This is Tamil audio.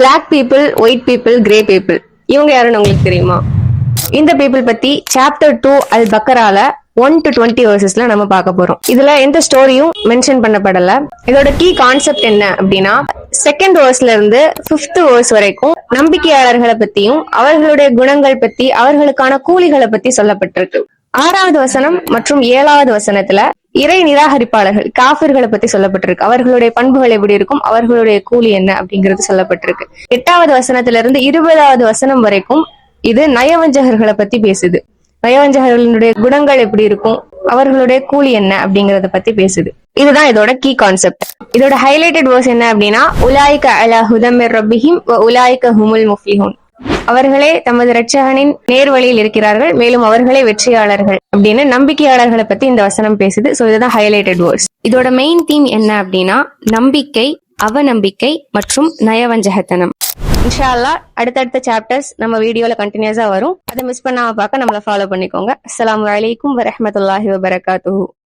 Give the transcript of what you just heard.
Black people, white people, grey people, இவங்க யாருன்னு உங்களுக்கு தெரியுமா? இந்த பீப்புள் பத்தி சாப்டர் 2 அல் பக்கரால 1 to 20 வேர்சஸ்ல நம்ம பார்க்க போறோம். இதுல எந்த ஸ்டோரியும் மென்ஷன் பண்ணப்படல. இதோட கீ கான்செப்ட் என்ன அப்படின்னா, செகண்ட் வேர்ஸ்ல இருந்து 5th வேர்ஸ் வரைக்கும் நம்பிக்கையாளர்களை பத்தியும் அவர்களுடைய குணங்கள் பத்தி அவர்களுக்கான கூலிகளை பத்தி சொல்லப்பட்டிருக்கு. 6வது வசனம் மற்றும் 7வது வசனத்துல இறை நிராகரிப்பாளர்கள் காஃபிர்களை பத்தி சொல்லப்பட்டிருக்கு. அவர்களுடைய பண்புகள் எப்படி இருக்கும், அவர்களுடைய கூலி என்ன அப்படிங்கிறது சொல்லப்பட்டிருக்கு. 8வது வசனத்துல இருந்து 20வது வசனம் வரைக்கும் இது நயவஞ்சகர்களை பத்தி பேசுது. நயவஞ்சகர்களுடைய குணங்கள் எப்படி இருக்கும், அவர்களுடைய கூலி என்ன அப்படிங்கறத பத்தி பேசுது. இதுதான் இதோட கீ கான்செப்ட். இதோட ஹைலைட்டட் வேர்ஸ் என்ன அப்படின்னா, உலாயிக அலா ஹுதம் மிர் ரப்பிஹிம் வ உலாயிக ஹுமுல் முஃப்லிஹூன், அவர்களே தமது இரட்சகனின் நேர்வழியில் இருக்கிறார்கள், மேலும் அவர்களே வெற்றியாளர்கள் அப்படின்னு நம்பிக்கையாளர்களை பத்தி இந்த வசனம் பேசுது. சோ இதுதான் ஹைலைட்டட் வேர்ஸ். இதோட மெயின் தீம் என்ன அப்படின்னா, நம்பிக்கை, அவநம்பிக்கை மற்றும் நயவஞ்சகத்தனம். இன்ஷா அல்லாஹ் அடுத்தடுத்த சாப்டர்ஸ் நம்ம வீடியோல கண்டினியூஸா வரும். அதை மிஸ் பண்ணாம பார்க்க நம்மளை ஃபாலோ பண்ணிக்கோங்க. அஸ்ஸலாமு அலைக்கும் வரஹ்மத்துல்லாஹி வபரகாத்துஹு.